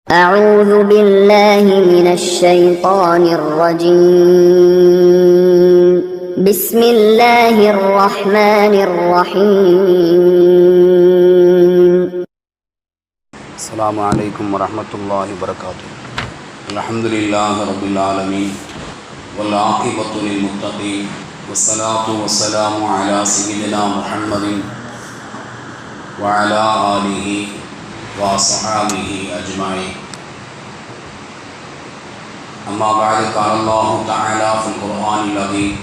أعوذ بالله من الشيطان الرجيم بسم الله الرحمن الرحيم السلام عليكم ورحمة الله وبركاته. الحمد لله رب العالمين والعاقبة للمتقين والصلاة والسلام على سيدنا محمد وعلى آله وصحابه أجمعين. أما بعد، قال الله تعالى في القرآن العظيم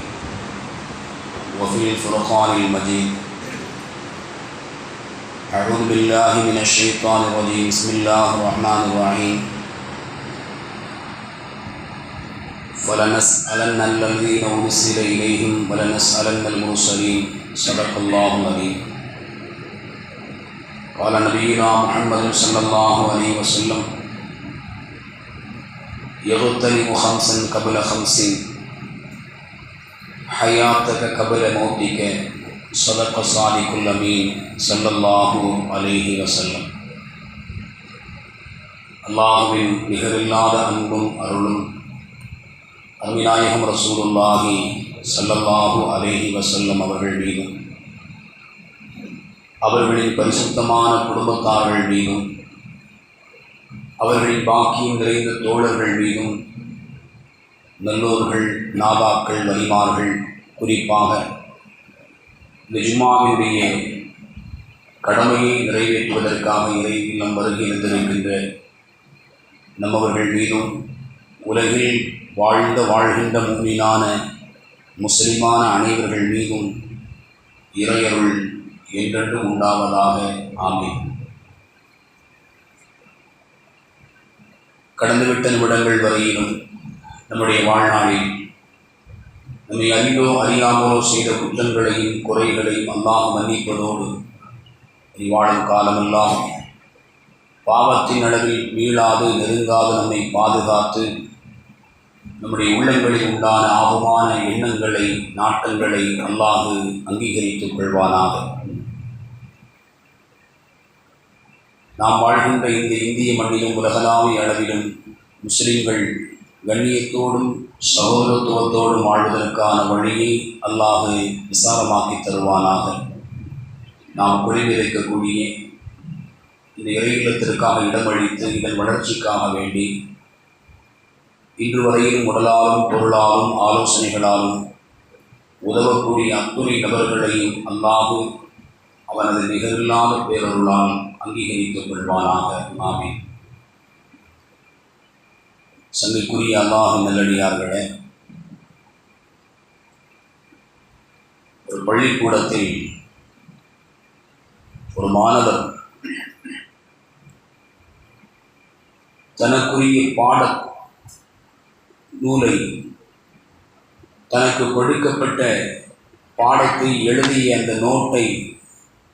وفي الفرقان المجيد: أعوذ بالله من الشيطان الرجيم. بسم الله الرحمن الرحيم. فلنسألن الذين أرسل إليهم ولنسألن المرسلين. صدق الله العظيم. قال نبينا محمد صلى الله عليه وسلم: يغتنم خمسا قبل خمس، حياتك قبل موتك. صدق صادق الأمين صلى الله عليه وسلم. அல்லாஹ்வின் நிகரில்லாத அன்பும் அருளும் அருமைநாயகம் ரசூலுல்லாஹி ஸல்லல்லாஹு அலைஹி வஸல்லம் அவர்கள் மீதும், அவர்களின் பரிசுத்தமான குடும்பத்தார்கள் மீதும், அவர்களின் பாக்கியம் நிறைந்த தோழர்கள் மீதும், நல்லோர்கள், நாதாக்கள், வலிமார்கள், குறிப்பாக இந்த ஜும்மாவினுடைய கடமையை நிறைவேற்றுவதற்காக இறை இல்லம் வருகை இருந்திருக்கின்ற நம்மவர்கள் மீதும், உலகில் வாழ்கின்ற முஃமினான முஸ்லிமான அனைவர்கள் மீதும் இறையருள் என்றென்றும் உண்டாவதாக. ஆமீன். கடந்துவிட்ட நிமிடங்கள் வரையிலும் நம்முடைய வாழ்நாளில் நம்மை அறிந்தோ அறியாமலோ செய்த குற்றங்களையும் குறைகளையும் அல்லாஹ் மன்னிப்பதோடு வாழும் காலமெல்லாம் பாவத்தின் அளவில் மீளாது நெருங்காது நம்மை பாதுகாத்து நம்முடைய உள்ளங்களில் உண்டான ஆகுமான எண்ணங்களை, நாட்டங்களை அல்லாஹ் அங்கீகரித்துக் கொள்வானாக. நாம் வாழ்கின்ற இந்த இந்திய மண்ணிலும் உலகளாவிய அளவிலும் முஸ்லிம்கள் கண்ணியத்தோடும் சகோதரத்துவத்தோடும் வாழ்வதற்கான வழியை அல்லாஹ் விசாலமாக்கி தருவானாக. நாம் குறைவிருக்கக்கூடிய இந்த இறை இல்லத்திற்காக இடமளித்து இதன் வளர்ச்சிக்காக வேண்டி இன்று வரையிலும் உடலாலும் பொருளாலும் ஆலோசனைகளாலும் உதவக்கூடிய அத்துணை நபர்களையும் அல்லாஹ் அவனது நிகரில்லாத பேரருளால் அங்கீகரித்துக் கொள்வானாக. ஆமீன். சங்கைக்குரிய அல்லாஹ் நல்லடியார்களே, ஒரு பள்ளிக்கூடத்தில் ஒரு மாணவர் தனக்குரிய பாட நூலை, தனக்கு கொடுக்கப்பட்ட பாடத்தை எழுதிய அந்த நோட்டை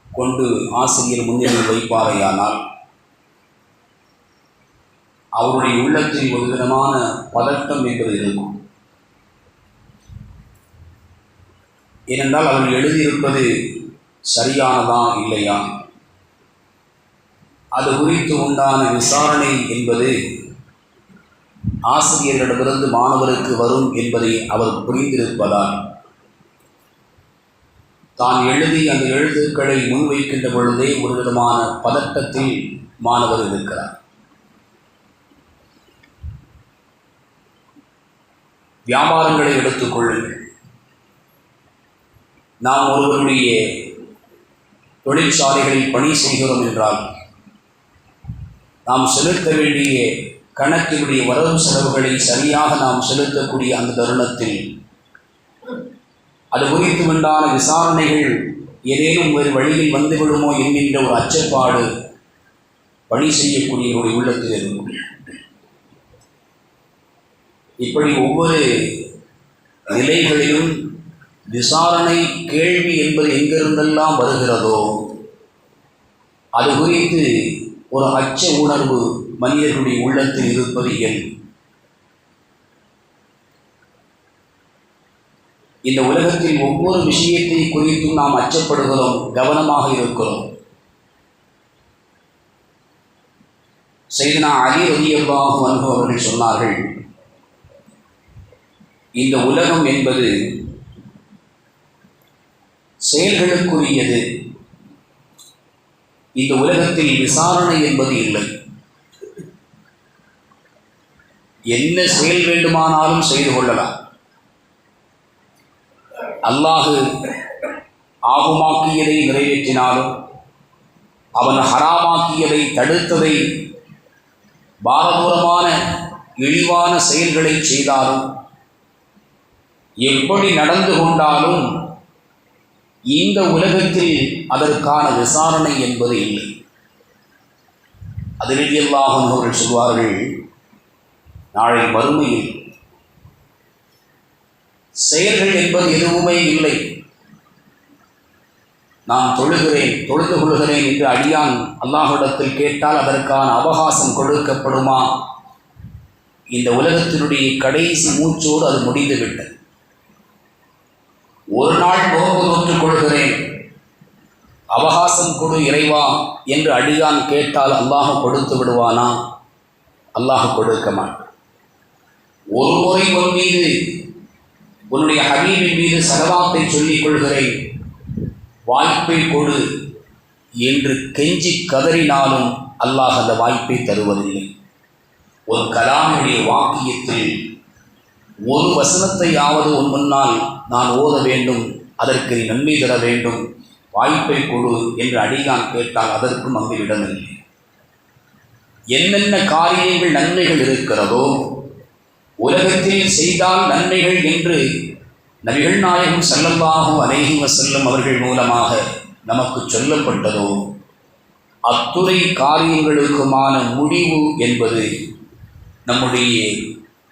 கொண்டு ஆசிரியர் முன்னிலையில் வைப்பாரையானால் அவருடைய உள்ளத்தில் ஒரு விதமான பதட்டம் என்பது இருக்கும். ஏனென்றால் அவர் எழுதியிருப்பது சரியானதா இல்லையா, அது குறித்து உண்டான விசாரணை என்பது ஆசிரியர்களிடமிருந்து மாணவருக்கு வரும் என்பதை அவர் புரிந்திருப்பதால் தான் எழுதி அந்த எழுத்துக்களை முன்வைக்கின்ற பொழுதே ஒரு விதமான பதட்டத்தில் மாணவர் இருக்கிறார். வியாபாரங்களை எடுத்துக்கொள்ளுங்கள். நாம் ஒருவருடைய தொழிற்சாலைகளில் பணி செய்கிறோம் என்றால் நாம் செலுத்த வேண்டிய கணக்கினுடைய வரவு செலவுகளை சரியாக நாம் செலுத்தக்கூடிய அந்த தருணத்தில் அது குறித்து உண்டான விசாரணைகள் ஏதேனும் ஒரு வழியில் வந்துவிடுமோ என்கின்ற ஒரு அச்சப்பாடு பணி செய்யக்கூடியவருடைய உள்ளத்தில் இருக்கும். இப்படி ஒவ்வொரு நிலைகளிலும் விசாரணை, கேள்வி என்பது எங்கிருந்தெல்லாம் வருகிறதோ அது குறித்து ஒரு அச்ச உணர்வு மனிதர்களுடைய உள்ளத்தில் இருப்பது இயல்பு. இந்த உலகத்தில் ஒவ்வொரு விஷயத்தை குறித்தும் நாம் அச்சப்படுகிறோம், கவனமாக இருக்கிறோம். சையதுனா அலி ரலியல்லாஹு அன்ஹு அவர்கள் சொன்னார்கள், இந்த உலகம் என்பது செயல்களுக்குரியது. இந்த உலகத்தில் விசாரணை என்பது இல்லை. என்ன செயல் வேண்டுமானாலும் செய்து கொள்ளலாம். அல்லாஹ் ஆகுமாக்கியதை நிறைவேற்றினாலும், அவன் ஹராமாக்கியதை தடுத்ததை பாரதூரமான இழிவான செயல்களை செய்தாலும், எப்படி நடந்து கொண்டாலும் இந்த உலகத்தில் அதற்கான விசாரணை என்பது இல்லை. அதில் அவர்கள் சொல்வார்கள், நாளை மறுமையில் செயல்கள் என்பது எதுவுமே இல்லை. நான் தொழுது கொள்கிறேன் என்று அடியான் அல்லாஹ்விடத்தில் கேட்டால் அதற்கான அவகாசம் கொடுக்கப்படுமா? இந்த உலகத்தினுடைய கடைசி மூச்சோடு அது முடிந்துவிட்டது. ஒரு நாள் நோன்பு நோற்றுக் கொள்கிறேன், அவகாசம் கொடு இறைவா என்று அடியான் கேட்டால் அல்லாஹ் கொடுத்து விடுவானா? அல்லாஹ் கொடுக்க மாட்டான். ஒரு முறை உன் மீது, உன்னுடைய ஹபீபின் மீது ஸலவாத்தை சொல்லிக் கொள்கிறேன், வாய்ப்பை கொடு என்று கெஞ்சி கதறினாலும் அல்லாஹ் அந்த வாய்ப்பை தருவதில்லை. ஒரு கலாமுடைய வாக்கியத்தில் ஒரு வசனத்தையாவது உன் முன்னால் நான் ஓத வேண்டும், அதற்கு நீ நன்மை தர வேண்டும், வாய்ப்பை கொடு என்று அடியான் கேட்டால் அதற்கும் அங்கு இடமில்லை. என்னென்ன காரியங்கள் நன்மைகள் இருக்கிறதோ, உலகத்தில் செய்தால் நன்மைகள் என்று நபிகள் நாயகம் ஸல்லல்லாஹு அலைஹி வஸல்லம் அவர்கள் மூலமாக நமக்கு சொல்லப்பட்டதோ, அத்துணை காரியங்களுக்குமான முடிவு என்பது நம்முடைய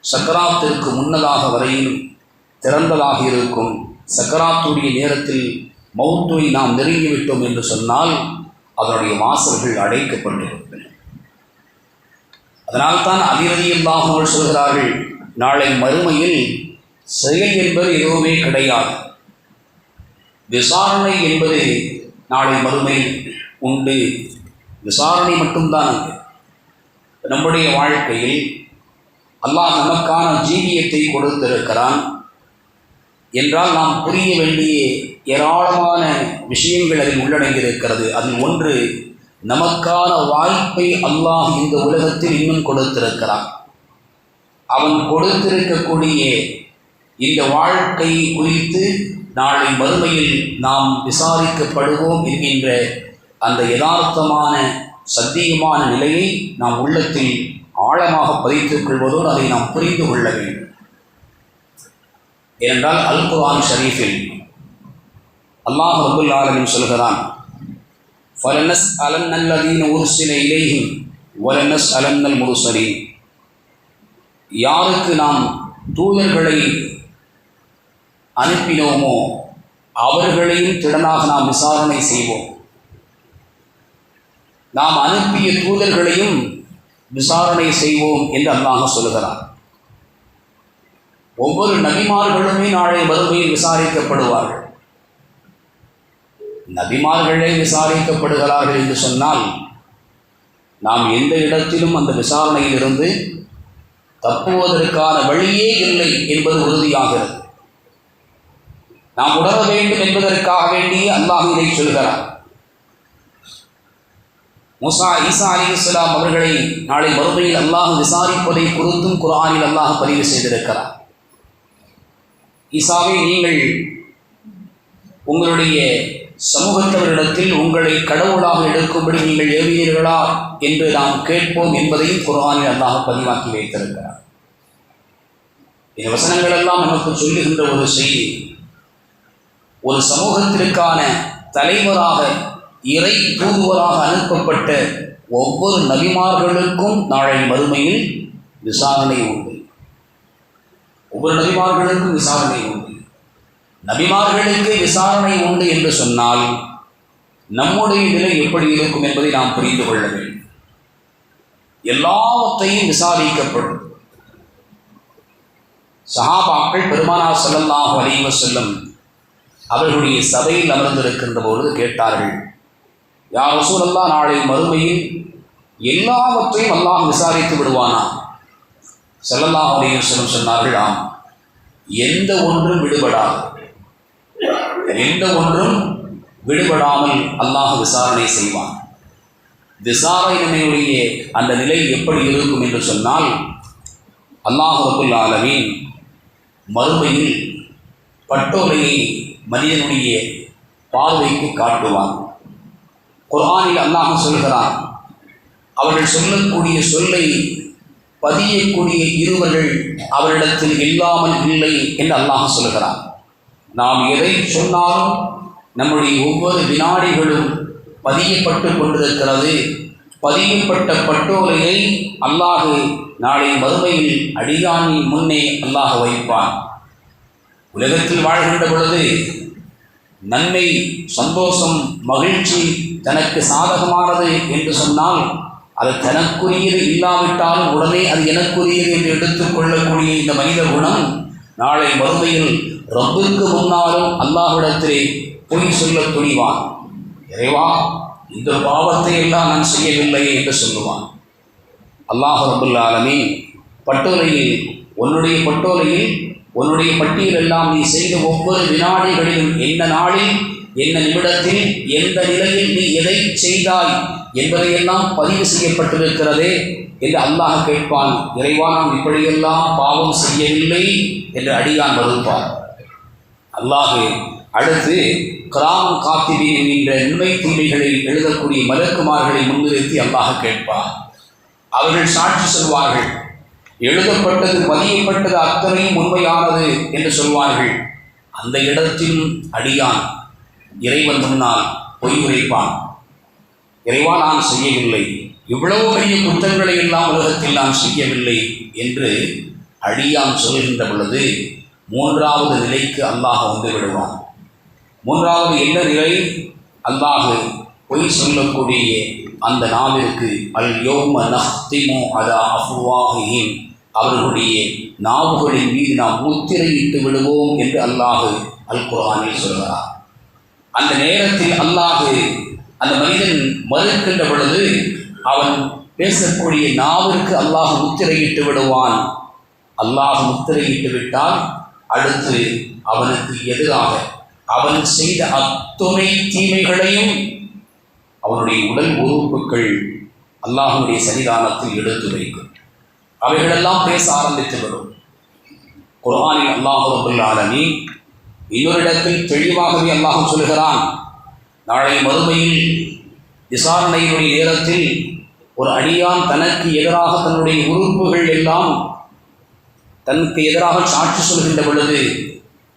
சக்கராத்திற்கு முன்னதாக வரையில் திறந்ததாக இருக்கும். சக்கராத்துடைய நேரத்தில் மௌத்தை நாம் நெருங்கிவிட்டோம் என்று சொன்னால் அதனுடைய வாசல்கள் அடைக்கப்பட்டிருக்கின்றன. அதனால்தான் அலி ரலியல்லாஹு அன்ஹு சொல்கிறார்கள், நாளை மறுமையில் செயல் என்பது எதுவுமே கிடையாது, விசாரணை என்பது நாளை மறுமையில் உண்டு. விசாரணை மட்டும்தான் அங்கு. நம்முடைய வாழ்க்கையில் அல்லாஹ் நமக்கான ஜீவியத்தை கொடுத்திருக்கிறான் என்றால் நாம் புரிய வேண்டிய ஏராளமான விஷயங்கள் அதில் உள்ளடங்கியிருக்கிறது. அதில் ஒன்று, நமக்கான வாய்ப்பை அல்லாஹ் இந்த உலகத்தில் இன்னும் கொடுத்திருக்கிறான். அவன் கொடுத்திருக்கக்கூடிய இந்த வாழ்க்கை குறித்து நாளை மறுமையில் நாம் விசாரிக்கப்படுவோம் என்கின்ற அந்த யதார்த்தமான சத்தியமான நிலையை நாம் உள்ளத்தில் ஆழமாக பதித்துக் கொள்வதோடு அதை நாம் புரிந்து கொள்ள வேண்டும். ஏனென்றால் அல் குர்ஆன் ஷரீஃபில் அல்லாஹ் ரப்பல் ஆலமீன் சொல்கிறான், فَلَنَسْأَلَنَّ الَّذِينَ أُرْسِلَ إِلَيْهِمْ وَلَنَسْأَلَنَّ الْمُرْسَلِينَ. யாருக்கு நாம் தூதர்களை அனுப்பினோமோ அவர்களையும் திடனாக நாம் விசாரணை செய்வோம். நாம் அனுப்பிய தூதர்களையும் விசாரணை செய்வோம் என்று அல்லாஹ் சொல்கிறார். ஒவ்வொரு நபிமார்களுமே நாளை மறுமையில் விசாரிக்கப்படுவார்கள். நபிமார்களே விசாரிக்கப்படுகிறார்கள் என்று சொன்னால் நாம் எந்த இடத்திலும் அந்த விசாரணையிலிருந்து தப்புவதற்கான வழியே இல்லை என்பது உறுதியாகிறது. நாம் உணர வேண்டும் என்பதற்காக வேண்டி அல்லாஹ் இதை சொல்கிறார். ஈசா அலைஹிஸ்ஸலாம் அவர்களை நாளை மறுமையில் அல்லாஹ் விசாரிப்பதை குறித்தும் குர்ஆனில் அல்லாஹ் பதிவு செய்திருக்கிறார். ஈசாவை, நீங்கள் உங்களுடைய சமூகத்தவரிடத்தில் உங்களை கடவுளாக எடுக்கும்படி நீங்கள் ஏவினீர்களா என்று நாம் கேட்போம் என்பதையும் குர்ஆனில் அல்லாஹ் பதிவாக்கி வைத்திருக்கிறார். இந்த வசனங்கள் எல்லாம் நமக்கு சொல்லுகின்ற ஒரு செய்தி, ஒரு சமூகத்திற்கான தலைவராக இறை தூதுவராக அனுப்பப்பட்ட ஒவ்வொரு நபிமார்களுக்கும் நாளை மறுமையில் விசாரணை உண்டு. ஒவ்வொரு நபிமார்களுக்கும் விசாரணை உண்டு. நபிமார்களுக்கு விசாரணை உண்டு என்று சொன்னால் நம்முடைய நிலை எப்படி இருக்கும் என்பதை நாம் புரிந்து கொள்ள வேண்டும். எல்லாவற்றையும் விசாரிக்கப்படும். சஹாபாக்கள் பெருமானார் ஸல்லல்லாஹு அலைஹி வஸல்லம் அவர்களுடைய சபையில் அமர்ந்திருக்கின்ற பொழுது கேட்டார்கள், யா ரசூலல்லாஹ், நாளை மறுமையில் எல்லாவற்றையும் அல்லாஹ் விசாரித்து விடுவானா? ஸல்லல்லாஹு அலைஹி வஸல்லம் சொன்னார்கள், ஆம், எந்த ஒன்றும் விடுபடாமல் அல்லாஹ் விசாரணை செய்வான். விசாரணையுடைய அந்த நிலை எப்படி இருக்கும் என்று சொன்னால், அல்லாஹ் ரப்பல் ஆலமீன் மறுமையில் பட்டோலையை மனிதனுடைய பார்வைக்கு காட்டுவான். குர்ஆனில் அல்லாஹ் சொல்கிறான், அவர்கள் சொல்லக்கூடிய சொல்லை பதியக்கூடிய இருவர்கள் அவரிடத்தில் இல்லாமல் இல்லை என்று அல்லாஹ் சொல்கிறான். நாம் எதை சொன்னாலும் நம்முடைய ஒவ்வொரு வினாடிகளும் பதியப்பட்டு கொண்டிருக்கிறது. பதியப்பட்ட பட்டோலையை அல்லாஹ் நாளை மறுமையில் அடியானின் முன்னே அல்லாஹ் வைப்பான். உலகத்தில் வாழ்கின்ற பொழுது நன்மை, சந்தோஷம், மகிழ்ச்சி தனக்கு சாதகமானது என்று சொன்னால் அது தனக்குரியது இல்லாவிட்டாலும் உடனே அது எனக்குரியது என்று எடுத்துக்கொள்ளக்கூடிய இந்த மனித குணம் நாளை மறுமையில் ரப்பிற்கு முன்னாலும் அல்லாஹ்விடத்திலே பொய் சொல்ல துணிவான். இறைவா, இந்த பாவத்தை எல்லாம் நான் செய்யவில்லையே என்று சொல்லுவான். அல்லாஹ் ரப்பல் ஆலமீன் பட்டோலையில் உன்னுடைய பட்டியல் எல்லாம் நீ செய்த ஒவ்வொரு வினாடிகளிலும் என்ன நாளில், என்ன நிமிடத்தில், எந்த நிலையில் நீ எதை செய்தாய் என்பதையெல்லாம் பதிவு செய்யப்பட்டிருக்கிறதே என்று அல்லாஹ் கேட்பான். இறைவா, நாம் இப்படியெல்லாம் பாவம் செய்யவில்லை என்று அடியான் மறுப்பார். அல்லாஹ் அடுத்து கிராமம் காத்திபீன் என்கின்ற நன்மை தீமைகளை எழுதக்கூடிய மலக்குமார்களை முன்னிறுத்தி அல்லாஹ் கேட்பார். அவர்கள் சாட்சி சொல்வார்கள். எழுதப்பட்டது, பதியப்பட்டது அத்தனையும் உண்மையானது என்று சொல்வார்கள். அந்த இடத்தில் அடியான் இறைவன் முன்னால் பொய் உரைப்பான். இறைவா, நான் செய்யவில்லை, இவ்வளவு பெரிய குற்றங்களை எல்லாம் உலகத்தில் நான் செய்யவில்லை என்று அடியான் சொல்கின்ற பொழுது மூன்றாவது நிலைக்கு அல்லாஹ் வந்து விடுவான். மூன்றாவது என்ன நிலை? அல்லாஹ் பொய் சொல்லக்கூடிய அந்த நாவிற்கு அல் யௌம நஹ்திமு அலா அஃப்வாஹிஹிம், அவர்களுடைய நாவுகளின் மீது நாம் முத்திரையிட்டு விடுவோம் என்று அல்லாஹ் அல் குர்ஆனில் சொல்கிறார். அந்த நேரத்தில் அல்லாஹ் அந்த மனிதன் மறுக்கின்ற பொழுது அவன் பேசக்கூடிய நாவிற்கு அல்லாஹ் முத்திரையிட்டு விடுவான். அல்லாஹ் முத்திரையிட்டு விட்டால் அடுத்து அவனுக்கு எதிராக அவன் செய்த அத்துணை தீமைகளையும் அவனுடைய உடல் உறுப்புகள் அல்லாஹ்வுடைய சன்னிதானத்தில் எடுத்து வைக்கும். அவைகளெல்லாம் பேச ஆரம்பித்துவிடும். குர்ஆனில் அல்லாஹ் ரப்பல் ஆலமீன் இன்னொரு இடத்தில் தெளிவாகவே அல்லாஹ் சொல்கிறான், நாளை மறுமையில் விசாரணையினுடைய நேரத்தில் ஒரு அடியான் தனக்கு எதிராக தன்னுடைய உறுப்புகள் எல்லாம் தனக்கு எதிராக சாட்சி சொல்கின்ற பொழுது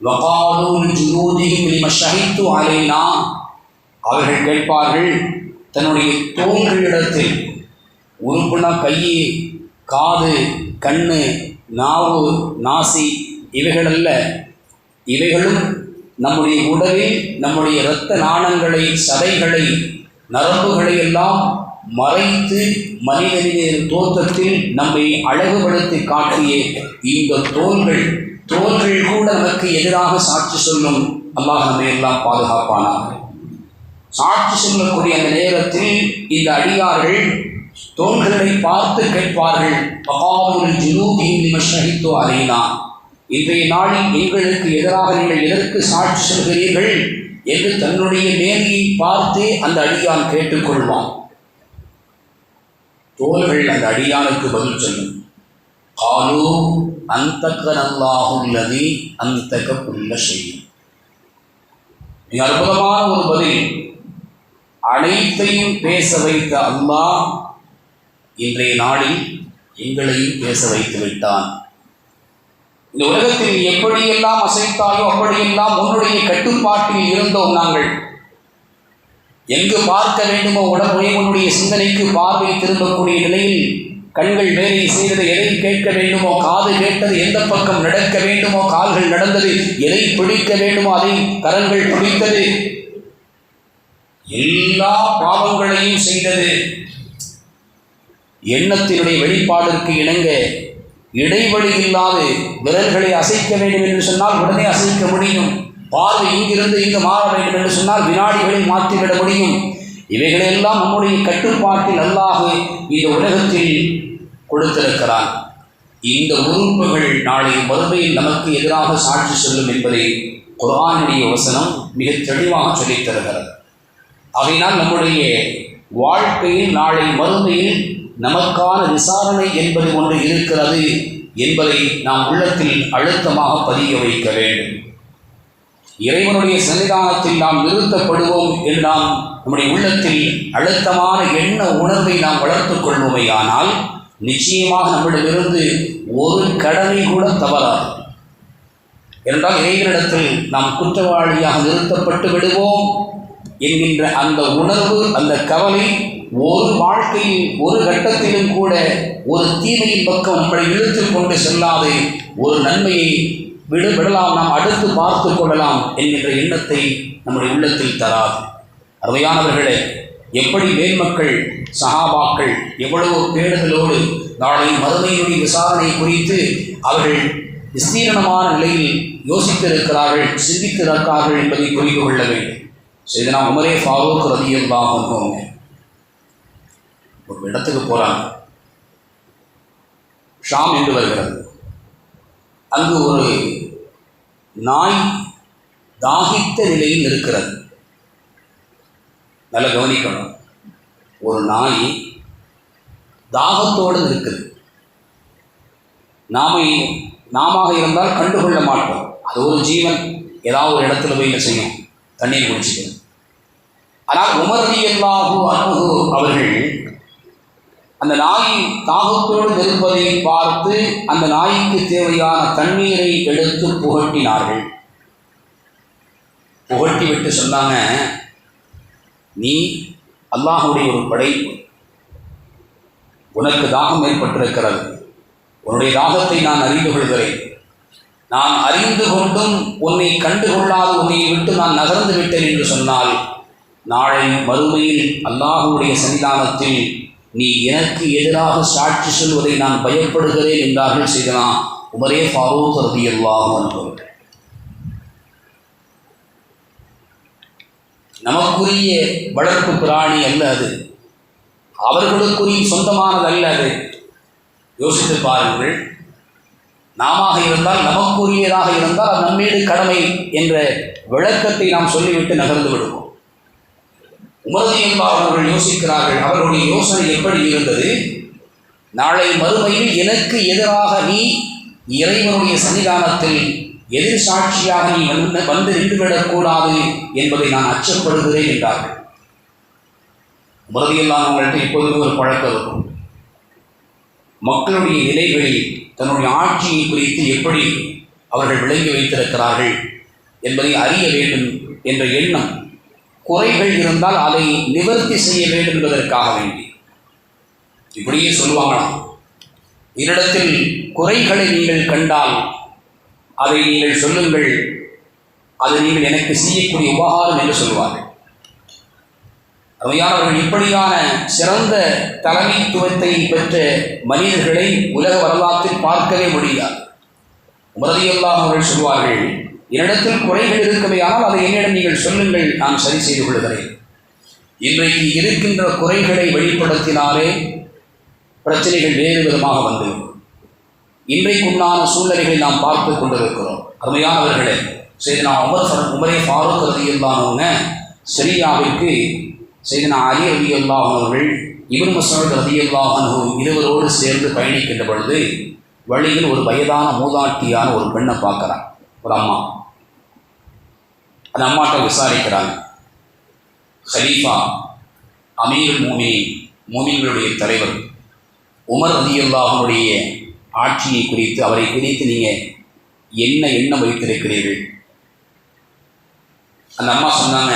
வகாலூ ஜுலூதிஹிம் லிம ஷஹித்து அலைனா, அவர்கள் கேட்பார்கள் தன்னுடைய தோள்களிடத்தில், உறுப்புனா கை, காது, கண்ணு, நாவு, நாசி இவைகளல்ல, இவைகளும் நம்முடைய உடலில் நம்முடைய இரத்த நாணங்களை, சதைகளை, நரம்புகளை எல்லாம் மறைத்து மனிதனின் தோற்றத்தில் நம்மை அழகுபடுத்தி காட்டிய இந்த தோள்கள் கூட நமக்கு எதிராக சாட்சி சொல்லும். அல்லாஹ் நம்மை எல்லாம் பாதுகாப்பானாக. சாட்சி சொல்லக்கூடிய அந்த நேரத்தில் இந்த அடியார்கள் தோள்களை பார்த்து கேட்பார்கள், அலைனா, இன்றைய நாளில் எங்களுக்கு எதிராக நீங்கள் எதற்கு சாட்சி சொல்கிறீர்கள் என்று தன்னுடைய மேனியை பார்த்து அந்த அடியான் கேட்டுக்கொள்வான். தோள்கள் அந்த அடியானுக்கு பதில் சொல்லும், காலு அந்தகனல்லாஹுல்லதி அந்தக குல்ல ஷைஇன். மிக அற்புதமான ஒரு பதில். அனைத்தையும் பேச வைத்த அல்லாஹ் இன்றைய நாளில் எங்களையும் பேச வைத்து விட்டான். இந்த உலகத்தில் எப்படியெல்லாம் அசைத்தாயோ அப்படியெல்லாம் உன்னுடைய கட்டுப்பாட்டில் இருந்தோம் நாங்கள். எங்கு பார்க்க வேண்டுமோ உடனே உன்னுடைய சிந்தனைக்கு பார்வை திரும்பக்கூடிய நிலையில் கண்கள் வேலை செய்தது, எதை கேட்க வேண்டுமோ காது கேட்டது, எந்த பக்கம் நடக்க வேண்டுமோ கால்கள் நடந்தது, எதை பிடிக்க வேண்டுமோ அதை கரங்கள் பிடித்தது, எல்லா பாவங்களையும் செய்தது. எண்ணத்தினுடைய வெளிப்பாட்டிற்கு இணங்க இடைவெளி இல்லாது விரல்களை அசைக்க வேண்டும் என்று சொன்னால் உடனே அசைக்க முடியும். பார்வை இங்கிருந்து இங்கு மாற வேண்டும் என்று சொன்னால் வினாடிகளை மாற்றிவிட முடியும். இவைகளெல்லாம் நம்முடைய கட்டுப்பாட்டில் அல்லாஹ் இந்த உலகத்தில் கொடுத்திருக்கிறான். இந்த உறுப்புகள் நாளை மறுமையில் நமக்கு எதிராக சாட்சி சொல்லும் என்பதை குர்ஆனுடைய வசனம் மிக தெளிவாக சொல்லித் தருகிறது. ஆகையினால் நம்முடைய வாழ்க்கையில் நாளை மறுமையில் நமக்கான விசாரணை என்பது ஒன்று இருக்கிறது என்பதை நாம் உள்ளத்தில் அழுத்தமாக பதிய வைக்க வேண்டும். இறைவனுடைய சன்னிதானத்தில் நாம் நிறுத்தப்படுவோம் என்று நாம் நம்முடைய உள்ளத்தில் அழுத்தமான எண்ண உணர்வை நாம் வளர்த்துக் கொள்வோமையானால் நிச்சயமாக நம்மிடமிருந்து ஒரு கடமை கூட தவறாது. என்றால் இறைவனிடத்தில் நாம் குற்றவாளியாக நிறுத்தப்பட்டு விடுவோம் என்கின்ற அந்த உணர்வு, அந்த கவலை ஒரு வாழ்க்கையில் ஒரு கட்டத்திலும் கூட ஒரு தீமையின் பக்கம் நம்மளை இழுத்துக் கொண்டு செல்லாது ஒரு நன்மையை விடலாம், நாம் அடுத்து பார்த்து கொள்ளலாம் என்கின்ற எண்ணத்தை நம்முடைய உள்ளத்தில் தராது. அருமையானவர்களே, எப்படி மேன்மக்கள் சஹாபாக்கள் எவ்வளவு பேணுதலோடு நாளை மறுமையுடைய விசாரணை குறித்து அவர்கள் விஸ்தீரணமான நிலையில் யோசித்திருக்கிறார்கள், சிந்தித்திருக்கிறார்கள் என்பதை புரிந்து கொள்ள வேண்டும். சையதுனா உமரே ஃபாரூக் ரலியல்லாஹு அன்ஹு ஒரு இடத்துக்கு போகிறாங்க. ஷாம் என்று வருகிறது. அங்கு ஒரு நாய் தாகித்த நிலையில் இருக்கிறது. நல்லா கவனிக்கணும். ஒரு நாய் தாகத்தோடு இருக்குது. நாம இருந்தால் கண்டுகொள்ள மாட்டோம். அது ஒரு ஜீவன், ஏதாவது ஒரு இடத்துல போய் என்ன செய்யும், தண்ணீர் குடிச்சிக்கணும். ஆனால் உமர் ரலியல்லாஹு அன்ஹு அவர்கள் அந்த நாய் தாகத்தோடு இருப்பதை பார்த்து அந்த நாய்க்கு தேவையான தண்ணீரை எடுத்து புகட்டினார்கள். புகட்டி விட்டு சொன்னாங்க, நீ அல்லாஹ்வுடைய ஒரு படைப்பு, உனக்கு தாகம் ஏற்பட்டிருக்கிறது, உன்னுடைய தாகத்தை நான் அறிந்து கொள்கிறேன். நான் அறிந்து கொண்டும் உன்னை கண்டுகொள்ளாது உன்னை விட்டு நான் நகர்ந்து விட்டேன் என்று சொன்னால் நாளை மறுமையில் அல்லாஹ்வுடைய சன்னிதானத்தில் நீ எனக்கு எதிராக சாட்சி சொல்வதை நான் பயப்படுகிறேன் என்றார்கள். செய்தனா உமரே ஃபாரூக் ரலியல்லாஹு அன்ஹு. நமக்குரிய வளர்ப்பு பிராணி அல்ல அது, அவர்களுக்குரிய சொந்தமானது அல்ல அது. யோசித்து பாருங்கள். நாம இருந்தால், நமக்குரியதாக இருந்தால் அது நம்மீது கடமை என்ற விளக்கத்தை நாம் சொல்லிவிட்டு நகர்ந்து விடுவோம். உமர் ரலியல்லாஹு அவர்கள் யோசிக்கிறார்கள். அவர்களுடைய யோசனை எப்படி இருந்தது? நாளை மறுமையில் எனக்கு எதிராக நீ இறைவனுடைய சன்னிதானத்தில் எதிர் சாட்சியாக நீ வந்து நின்றுவிடக்கூடாது என்பதை நான் அச்சப்படுகிறேன் என்றார்கள். உமர் ரலியல்லாஹு அவங்கள்ட்ட எப்போதுமே ஒரு பழக்கம் இருக்கும். மக்களுடைய நிலைகளில் தன்னுடைய ஆட்சியை குறித்து எப்படி அவர்கள் விளங்கி வைத்திருக்கிறார்கள் என்பதை அறிய வேண்டும் என்ற எண்ணம், குறைகள் இருந்தால் அதை நிவர்த்தி செய்ய வேண்டும் என்பதற்காக வேண்டி இப்படியே சொல்லுவாங்களாம். என்னிடத்தில் குறைகளை நீங்கள் கண்டால் அதை நீங்கள் சொல்லுங்கள், அது நீங்கள் எனக்கு செய்யக்கூடிய உபகாரம் என்று சொல்வார்கள். அவையானவர்கள் இப்படியான சிறந்த தலைமைத்துவத்தை பெற்ற மனிதர்களை உலக வரலாற்றில் பார்க்கவே முடியாது. உமர் ரலியல்லாஹு அவர்கள் சொல்வார்கள், என்னிடத்தில் குறைகள் இருக்குமையானால் அதை என்னிடம் நீங்கள் சொல்லுங்கள், நான் சரி செய்து கொள்கிறேன். இன்றைக்கு இருக்கின்ற குறைகளை வெளிப்படுத்தினாலே பிரச்சனைகள் வேறு விதமாக வந்து இன்றைக்குண்டான சூழ்நிலைகளை நாம் பார்த்து கொண்டிருக்கிறோம். அருமையானவர்களே, சையதுனா உமரே ஃபாரூக் ரலியல்லாஹு அன்ஹு சிரியாவிற்கு சையதுனா அலி ரலியல்லாஹு அவர்கள் இப்னு மஸ்ஊத் ரலியல்லாஹு அன்ஹு இருவரோடு சேர்ந்து பயணிக்கின்ற பொழுது வழியில் ஒரு வயதான மூதாட்டியான ஒரு பெண்ணை பார்க்குறாங்க. ஒரு அம்மா. அந்த அம்மாட்ட விசாரிக்கிறாங்க. ஹலீஃபா அமீருல் மூமின்களுடைய தலைவர் உமர் ரலியல்லாஹுடைய ஆட்சியை குறித்து, அவரை குறித்து நீங்கள் என்ன எண்ணம் வைத்திருக்கிறீர்கள்? அந்த அம்மா சொன்னாங்க,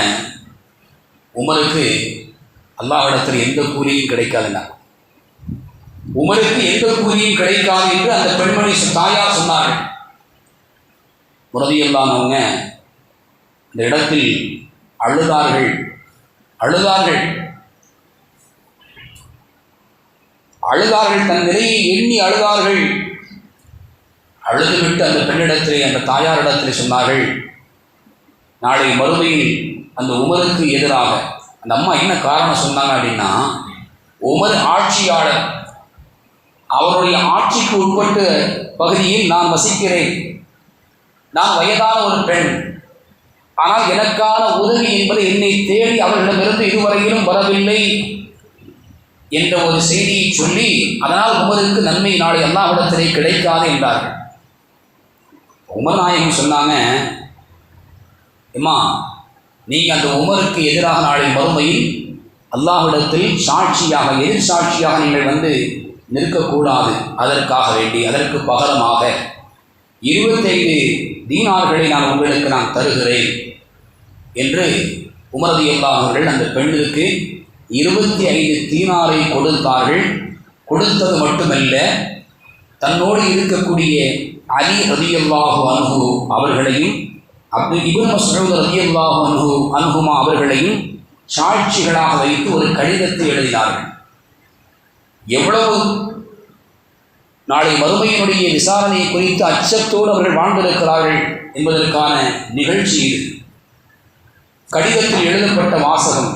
உமருக்கு அல்லாஹ்விடத்தில் எந்த கூலியும் கிடைக்காதுன்னா, உமருக்கு எந்த கூலியும் கிடைக்காது என்று அந்த பெண்மணி தாயார் சொன்னார்கள். ரலியல்லாஹு அந்த இடத்தில் அழுதார்கள். தன் நிலையை எண்ணி அழுதார்கள். அழுதுவிட்டு அந்த பெண்ணிடத்திலே, அந்த தாயாரிடத்திலே சொன்னார்கள், நாளை மறுமையில் அந்த உமருக்கு எதிராக அந்த அம்மா என்ன காரணம் சொன்னாங்க அப்படின்னா, உமர் ஆட்சியாளர், அவருடைய ஆட்சிக்கு உட்பட்ட பகுதியில் நான் வசிக்கிறேன். நான் வயதான ஒரு பெண். ஆனால் எனக்கான உதவி என்பது என்னை தேடி அவர்களிடமிருந்து இதுவரையிலும் வரவில்லை என்ற ஒரு செய்தியை சொல்லி, அதனால் உமருக்கு நன்மை நாளை அல்லாஹ்விடத்திலே கிடைக்காது என்றார்கள். உமர் நாயகம் சொன்னாங்க, அம்மா, நீங்கள் அந்த உமருக்கு எதிராக நாளை மறுமையில் அல்லாஹ்விடத்தில் சாட்சியாக, எதிர் சாட்சியாக நீங்கள் வந்து நிற்கக்கூடாது. அதற்காக வேண்டி, அதற்கு பகரமாக 25 தீனார்களை நான் உங்களுக்கு நான் தருகிறேன் என்று உமர் ரலியல்லாஹு அவர்கள் அந்த பெண்ணுக்கு 25 தீனாரை கொடுத்தார்கள். கொடுத்தது மட்டுமல்ல, தன்னோடு இருக்கக்கூடிய அலி ரலியல்லாஹு அன்ஹு அவர்களையும் இப்னு மஸ்ஊத் ரலியல்லாஹு அன்ஹுமா அவர்களையும் சாட்சிகளாக வைத்து ஒரு கடிதத்தை எழுதினார்கள். எவ்வளவு நாளை மறுமையினுடைய விசாரணை குறித்து அச்சத்தோடு அவர்கள் வாழ்ந்திருக்கிறார்கள் என்பதற்கான நிகழ்ச்சி இது. கடிதத்தில் எழுதப்பட்ட வாசகம்,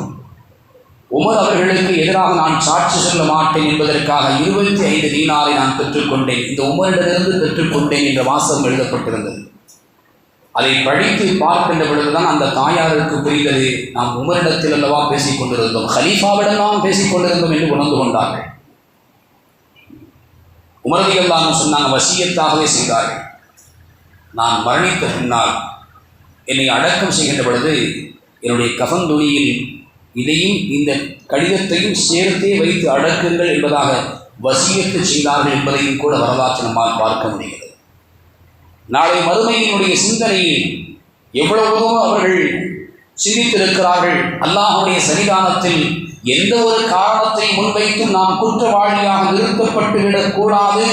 உமர் அவர்களுக்கு எதிராக நான் சாட்சி சொல்ல மாட்டேன் என்பதற்காக 25 தீனாரை நான் பெற்றுக்கொண்டேன், இந்த உமரிடமிருந்து பெற்றுக்கொண்டேன் என்ற வாசகம் எழுதப்பட்டிருந்தது. அதை படித்து பார்க்கின்ற பொழுதுதான் அந்த தாயாருக்கு புரிந்தது, நாம் உமரிடத்தில் அல்லவா பேசிக் கொண்டிருந்தோம், ஹலீஃபாவிடம் நாம் பேசிக் கொண்டிருந்தோம் என்று உணர்ந்து கொண்டார்கள். உமர் ரலியல்லாஹு அன்ஹு சொன்னாங்க, வசியத்தாகவே செய்தார்கள், நான் மரணித்த பின்னால் என்னை அடக்கம் செய்கின்ற பொழுது என்னுடைய கஃன் துணியில் இதையும் இந்த கடிதத்தையும் சேர்த்தே வைத்து அடக்குங்கள் என்பதாக வசியத்து செய்தார்கள் என்பதையும் கூட வரலாற்று நம்மால் பார்க்க முடிகிறது. நாளை மறுமையினுடைய சிந்தனையில் எவ்வளவோ அவர்கள் சிந்தித்திருக்கிறார்கள். அல்லாஹ்வுடைய சன்னிதானத்தில் எந்த ஒரு காரணத்தை முன்வைத்தும் நாம் குற்றவாளியாக நிறுத்தப்பட்டு விடக்கூடாது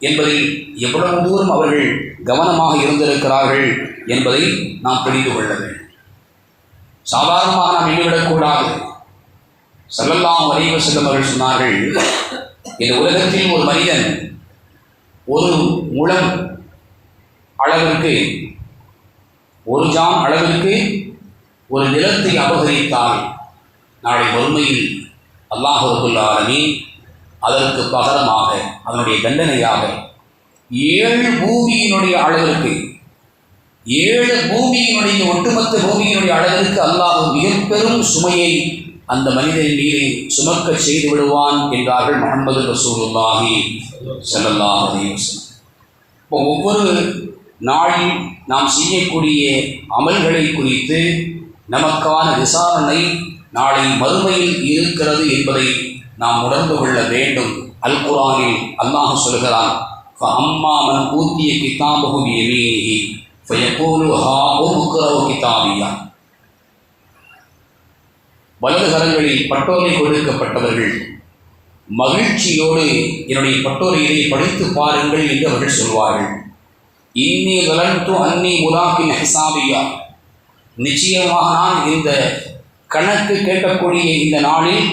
என்பதில் எவ்வளவு தூரம் அவர்கள் கவனமாக இருந்திருக்கிறார்கள் என்பதை நாம் புரிந்து கொள்ள வேண்டும். சாதாரணமாக நாம் எண்ணிவிடக்கூடாது. ஸல்லல்லாஹு அலைஹி வஸல்லம் அவர்கள் சொன்னார்கள், இந்த உலகத்தில் ஒரு மனிதன் ஒரு முழம் அளவிற்கு, ஒரு ஜான் அளவிற்கு ஒரு நிலத்தை அபகரித்தால் நாளை மறுமையில் அல்லாஹ் ரப்பல் ஆலமீன் அதற்கு பகரமாக, அதனுடைய தண்டனையாக 7 பூமியினுடைய அளவிற்கு, 7 பூமியினுடைய ஒட்டுமொத்த பூமியினுடைய அளவிற்கு அல்லாஹ் மிக பெரும் சுமையை அந்த மனிதனின் மீது சுமக்க செய்து விடுவான் என்றார்கள் முஹம்மது ரசூலுல்லாஹி ஸல்லல்லாஹு அலைஹி வஸல்லம். இப்போ ஒவ்வொரு நாளில் நாம் செய்யக்கூடிய அமல்களை குறித்து நமக்கான விசாரணை நாளை மறுமையில் இருக்கிறது என்பதை நாம் உணர்ந்து கொள்ள வேண்டும். அல் குர்ஆனில் அல்லாஹ் சொல்கிறான், ஃபஅம்மா மன் ஊதிய கிதாபஹு பியமீனிஹி ஃபயகூலு ஹாஉம் இக்ரவு கிதாபியா. வலது கரங்களில் பட்டோலை கொடுக்கப்பட்டவர்கள் மகிழ்ச்சியோடு என்னுடைய பட்டோலையை படித்து பாருங்கள் என்று அவர்கள் சொல்வார்கள். இன்னி ஸலன்து அன்னி முலாகின் ஹிசாபியா, நிச்சயமாக நான் இந்த கணக்கு கேட்கக்கூடிய இந்த நாளில்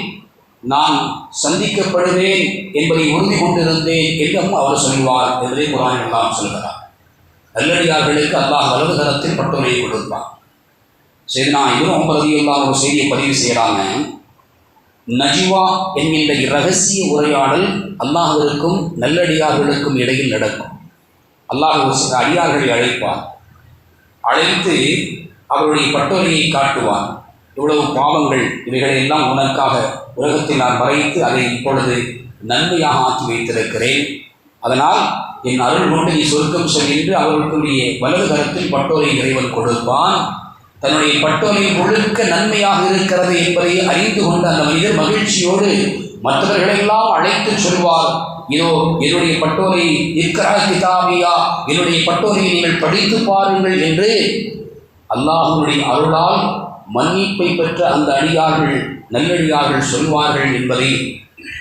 நான் சந்திக்கப்படுவேன் என்பதை உறுதி கொண்டிருந்தேன் என்றும் அவர் சொல்வார் என்பதை குர்ஆன் எல்லாம் சொல்கிறார். நல்லடியார்களுக்கு அல்லாஹ் வலது கரத்தில் பட்டோலையை கொடுப்பார். சரி, நான் இப்னு உமர் ரலியல்லாஹு அன்ஹு ஒரு செய்தியை பதிவு செய்கிறாங்க. நஜ்வா என்கின்ற இரகசிய உரையாடல் அல்லாஹ்விற்கும் நல்லடியார்களுக்கும் இடையில் நடக்கும். அல்லாஹ் ஒரு சில அடியார்களை அழைப்பார். அழைத்து அவருடைய பட்டோலையை காட்டுவார். இவ்வளவு பாவங்கள், இவைகளையெல்லாம் உனக்காக உலகத்தில் நான் மறைத்து அதை இப்பொழுது நன்மையாக ஆக்கி வைத்திருக்கிறேன், அதனால் என் அருள் கொண்டு நீ சொர்க்கம் செல் என்று அவர்களுடைய வலது கரத்தில் பட்டோலை இறைவன் கொடுப்பான். தன்னுடைய பட்டோலை முழுக்க நன்மையாக இருக்கிறது என்பதை அறிந்து கொண்ட அந்த மனிதர் மகிழ்ச்சியோடு மற்றவர்களெல்லாம் அழைத்து சொல்வார், இதோ என்னுடைய பட்டோலை இக்ரா கிதாபியா, என்னுடைய பட்டோலையை நீங்கள் படித்து பாருங்கள் என்று அல்லாஹ்வுடைய அருளால் மன்னிப்பை பெற்ற அந்த அடியார்கள், நல்லடியார்கள் சொல்வார்கள் என்பதை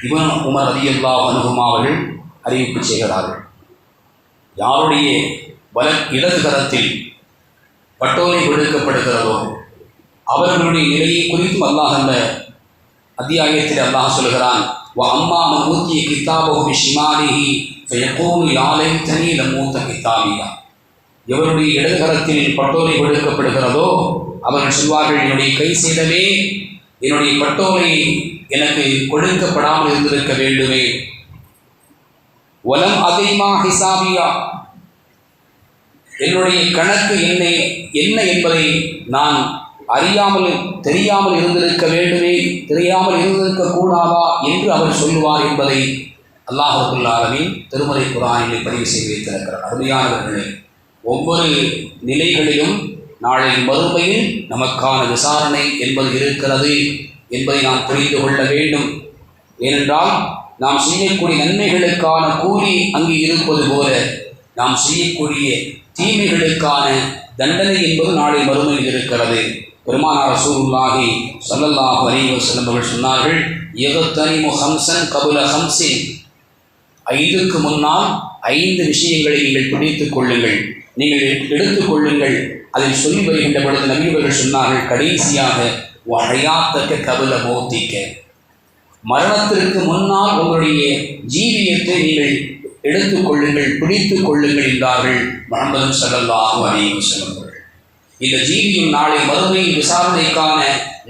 இப்னு உமர் ரலியல்லாஹு அன்ஹு அவர்கள் அறிவிப்பு செய்கிறார்கள். யாருடைய இடது கரத்தில் பட்டோலை கொடுக்கப்படுகிறதோ அவர்களுடைய நிலையை குறித்தும் அல்லாஹ் அந்த அத்தியாயத்தில் அல்லாஹ் சொல்கிறான், வஅம்மா மன் ஊதிய கிதாபஹு பிஷிமாலிஹி ஃபயகூலு யா லைத்தனி லம் ஊத கிதாபியா. எவருடைய இடது கரத்தில் பட்டோலை கொடுக்கப்படுகிறதோ அவர்கள் சொல்வார்கள், என்னுடைய கை சேதமே, என்னுடைய பட்டோலை எனக்கு கொடுக்கப்படாமல் இருந்திருக்க வேண்டுமே. வலம் அதிகமா ஹிசாபியா, என்னுடைய கணக்கு என்ன என்பதை நான் தெரியாமல் இருந்திருக்க வேண்டுமே, தெரியாமல் இருந்திருக்க கூடாதா என்று அவர் சொல்லுவார் என்பதை அல்லாஹ் ரப்பல் ஆலமீன் திருமறை குர்ஆனிலே பதிவு செய்து வைத்திருக்கிறார். அருமையானவர்களே, ஒவ்வொரு நிலைகளிலும் நாளை மறுமையில் நமக்கான விசாரணை என்பது இருக்கிறது என்பதை நாம் புரிந்து கொள்ள வேண்டும். ஏனென்றால் நாம் செய்யக்கூடிய நன்மைகளுக்கான கூலி அங்கு இருப்பது போல நாம் செய்யக்கூடிய தீமைகளுக்கான தண்டனை என்பது நாளை மறுமையில் இருக்கிறது. பெருமானார் ரசூலுல்லாஹி ஸல்லல்லாஹு அலைஹி வஸல்லம் அவர்கள் சொன்னார்கள், யக்தனிமு ஹம்ஸன் கபுல ஹம்ஸின், 5க்கு முன்னால் 5 விஷயங்களை நீங்கள் பிடித்துக் கொள்ளுங்கள், நீங்கள் எடுத்துக் கொள்ளுங்கள். அதில் சொல்லி வருகின்ற பொழுது நபியவர்கள் சொன்னார்கள், கடைசியாக வஹயாத்தக கபுல மௌத்திக, மரணத்திற்கு முன்னால் உங்களுடைய ஜீவியத்தை நீங்கள் எடுத்துக் கொள்ளுங்கள், பிடித்துக் கொள்ளுங்கள் என்றார்கள் முஹம்மது ஸல்லல்லாஹு அலைஹி வஸல்லம். இந்த ஜீவியம் நாளை மறுமையில் விசாரணைக்கான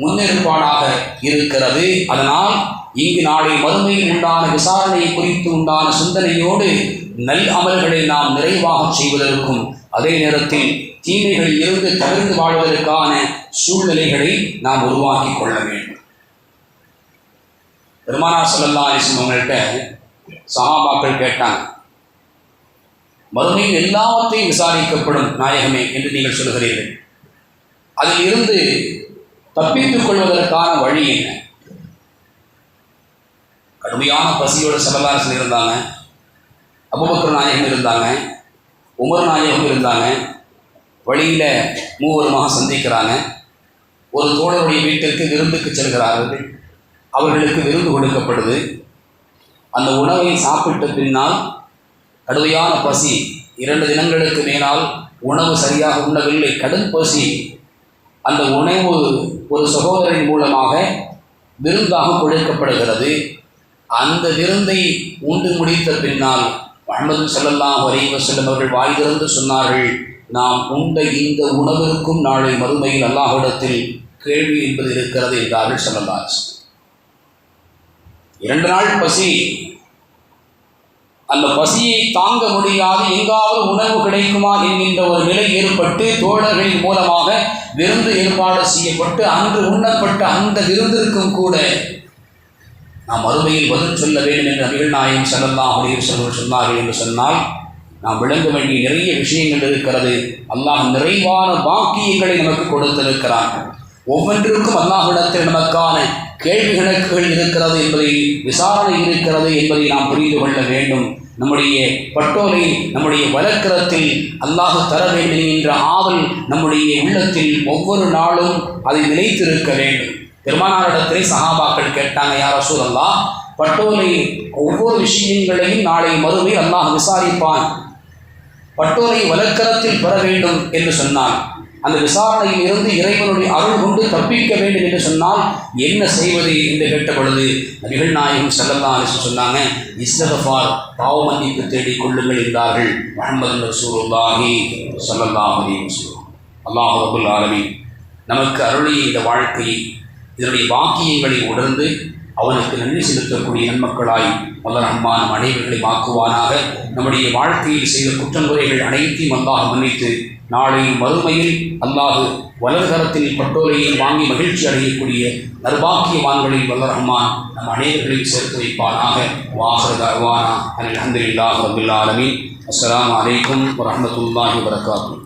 முன்னேற்பாடாக இருக்கிறது. அதனால் இங்கு நாளை மறுமையில் உண்டான விசாரணை குறித்து உண்டான சிந்தனையோடு நல் அமல்களை நாம் நிறைவாக செய்வதற்கும் அதே நேரத்தில் தீமைகளில் இருந்து தவிர்த்து வாழ்வதற்கான சூழ்நிலைகளை நாம் உருவாக்கி கொள்ள வேண்டும். பெருமானார் ஸல்லல்லாஹு அலைஹி வஸல்லம் அவங்கள்ட்ட சஹாபாக்கள் கேட்டாங்க, மறுமையில் எல்லாவற்றையும் விசாரிக்கப்படும் நாயகமே என்று நீங்கள் சொல்கிறீர்கள், அதில் இருந்து தப்பித்துக் கொள்வதற்கான வழி என்ன? கடுமையான பசியோடு ஸல்லல்லாஹு அலைஹி வஸல்லம் இருந்தாங்க, அபூபக்கர் நாயகம் இருந்தாங்க, உமர் நாயகம் இருந்தாங்க. வழியில் மூவருமாக சந்திக்கிறாங்க. ஒரு தோழருடைய வீட்டிற்கு விருந்துக்கு செல்கிறார்கள். அவர்களுக்கு விருந்து கொடுக்கப்படுது. அந்த உணவை சாப்பிட்ட பின்னால் கடுமையான பசி, 2 தினங்களுக்கு மேலால் உணவு சரியாக உண்ணவில்லை, கடும் பசி. அந்த உணவு ஒரு சகோதரின் மூலமாக விருந்தாக கொடுக்கப்படுகிறது. அந்த விருந்தை உண்டு முடித்த பின்னால் முஹம்மது ஸல்லல்லாஹு அலைஹி வஸல்லம் அவர்கள் வாய் திறந்து சொன்னார்கள், நாம் உண்ட இந்த உணவிற்கும் நாளை மறுமையில் அல்லாஹ்விடத்தில் கேள்வி என்பது இருக்கிறது என்றார்கள் ஸல்லல்லாஹு அலைஹி வஸல்லம். 2 நாள் பசி, அந்த பசியை தாங்க முடியாது, எங்காவது உணவு கிடைக்குமா என்கின்ற ஒரு நிலை ஏற்பட்டு தோழர்களின் மூலமாக விருந்து ஏற்பாடு செய்யப்பட்டு அன்று உண்ணப்பட்ட அந்த விருந்திற்கும் கூட நாம் மறுமையில் பதில் சொல்ல வேண்டும் என்று நபிகள் நாயகம் ஸல்லல்லாஹு அலைஹி வஸல்லம் சொன்னார்கள் என்று சொன்னால் நாம் விளங்க வேண்டிய நிறைய விஷயங்கள் இருக்கிறது. அல்லாஹ் நிறைவான பாக்கியங்களை நமக்கு கொடுத்திருக்கிறான். ஒவ்வொன்றிற்கும் அல்லாஹ்விடத்தில் நமக்கான கேள்வி கணக்குகள் இருக்கிறது என்பதை, விசாரணை இருக்கிறது என்பதை நாம் புரிந்து கொள்ள வேண்டும். நம்முடைய பட்டோலை நம்முடைய வழக்கரத்தில் அல்லாஹ் தர வேண்டும் என்கின்ற ஆவல் நம்முடைய உள்ளத்தில் ஒவ்வொரு நாளும் அதை நிலைத்திருக்க வேண்டும். பெருமானாரிடத்திலே சஹாபாக்கள் கேட்டாங்க, யா ரசூலல்லாஹ், பட்டோலை ஒவ்வொரு விஷயங்களையும் நாளை மறுமை அல்லாஹ் விசாரிப்பான், பட்டோலை வழக்கரத்தில் பெற வேண்டும் என்று சொன்னான். அந்த விசாரணையில் இருந்து இறைவனுடைய அருள் கொண்டு தப்பிக்க வேண்டும் என்று சொன்னால் என்ன செய்வது என்று கேட்ட பொழுது நபிகள் நாயகம் ஸல்லல்லாஹு அலைஹி வஸல்லம் சொன்னாங்க, இஸ்திக்ஃபார், பாவ மன்னிப்பு தேடிக் கொள்ளுங்கள் என்றார்கள் முஹம்மது ரசூலுல்லாஹி ஸல்லல்லாஹு அலைஹி வஸல்லம். அல்லாஹ் ரப்பல் ஆலமீன் நமக்கு அருளிய இந்த வாழ்க்கையை, இதனுடைய பாக்கியங்களை உணர்ந்து அவனுக்கு நன்றி செலுத்தக்கூடிய நன்மக்களாய் வல்லர் ரஹ்மான் அனைவர்களை ஆக்குவானாக. நம்முடைய வாழ்க்கையில் செய்த குற்றங்குறைகள் அனைத்தையும் அல்லாஹ் மன்னித்து நாளை மறுமையில் அல்லாஹ் வலதுகரத்தில் பட்டோலையை வாங்கி மகிழ்ச்சி அடையக்கூடிய நர்பாக்கியவான்களில் வல்லர் ரஹ்மான் நம் அனைவர்களையும் சேர்த்து வைப்பானாக. வாஹிரு தஅவானா அல்ஹம்துலில்லாஹி ரப்பில் ஆலமீன். அஸ்ஸலாமு அலைக்கும் வரஹ்மத்துல்லாஹி வபரகாத்துஹு.